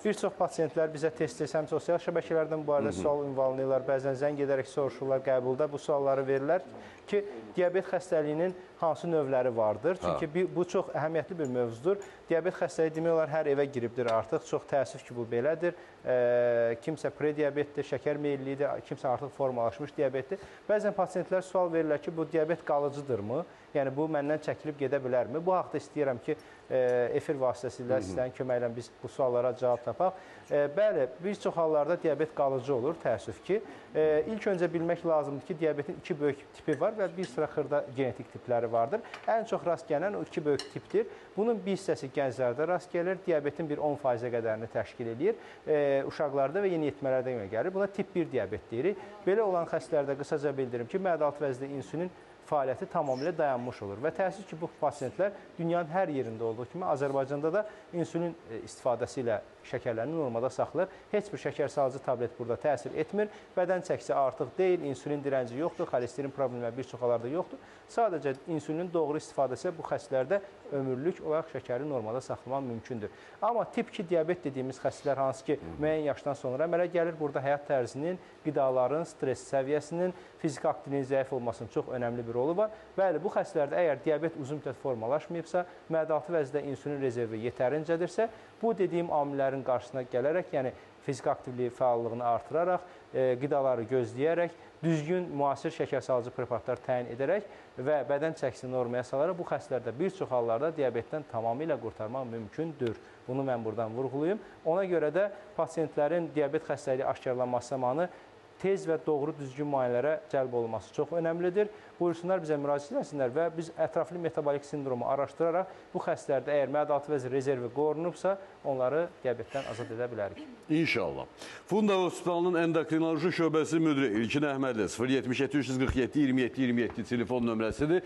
Bir çox pasiyentlər bizə tez-tez həm sosial şəbəkələrdən bu barədə sual ünvanlayırlar, bəzən zəng edərək soruşurlar, qəbulda bu sualları verirlər ki, diabet xəstəliyinin hansı növləri vardır? Çünki bu çox əhəmiyyətli bir mövzudur. Diabet xəstəliyi demək olar hər evə giribdir artıq. Çox təəssüf ki, bu belədir. Kimsə prediabetdir, şəkər meyillidir, kimsə artıq formalaşmış diabetdir. Bəzən pasiyentlər sual verirlər ki, bu diabet qalıcıdırmı? Yəni, bu məndən çəkilib gedə bilərmi? Bu haqda istəyirəm ki, efir vasitəsilə sizlərin köməklə biz bu suallara cavab tapaq. Bəli, bir çox hallarda diabet qalıcı olur, təəssüf ki. İlk öncə bilmək lazımdır ki, diabetin iki böyük tipi var və bir sıra xırda genetik tipləri vardır. Ən çox rast gələn o iki böyük tipdir. Bunun bir hissəsi gənclərdə rast gəlir, diabetin bir 10% qədərini təşkil edir. Uşaqlarda və yeniyetmələrdə gəlir. Buna tip 1 diabet deyirik. Belə olan xəstələrdə qısaca bildirim ki, mədə-altı vəzdə insülin fəaliyyəti tamamilə dayanmış olur və təəssüf ki, bu pasiyentlər dünyanın hər yerində olduğu kimi Azərbaycanda da insülin istifadəsi ilə şəkərlərini normada saxlayır. Heç bir şəkərsalcı tablet burada təsir etmir. Bədən çəkisi artıq deyil, insülin dirənci yoxdur, xolesterin problemləri bir çox hallarda yoxdur. Sadəcə insülinin doğru istifadəsi bu xəstələrdə ömürlük olaraq şəkəri normada saxlamaq mümkündür. Amma tip 2 diabet dediyimiz xəstələr hansı ki, müəyyən yaşdan sonra əmələ gəlir, burada həyat tərzinin, qidaların, stres səviyyəsinin, fiziki aktivliyin zəif olmasının çox önəmli bir rolu var. Bəli, bu xəstələrdə əgər diabet uzun müddət formalaşmayıbsa, mədə-altı vəzdə insülin rezervi yetərincədirsə, bu dediyim amillərin qarşısına gələrək, yəni fiziki aktivliyi fəallığını artıraraq, qidaları gözləyərək, düzgün müasir şəkərsalcı preparatlar təyin edərək və bədən çəkisini normaya salaraq bu xəstələrdə bir çox hallarda diabetdən tamamilə qurtarmaq mümkündür. Bunu mən buradan vurğulayım. Ona görə də pasiyentlərin diabet xəstəliyi aşkarlanması zamanı tez və doğru düzgün müayinələrə cəlb olunması çox önəmlidir. Buyursunlar bizə müraciət etsinlər və biz ətraflı metabolik sindromu araşdıraraq bu xəstələrdə əgər mədə-altı vəzi rezervi qorunubsa, onları diabetdən azad edə bilərik. İnşallah. Funda Hospitalının endokrinoloji şöbəsi müdiri İlkin Əhmədli 077 347 27 27 telefon nömrəsidir.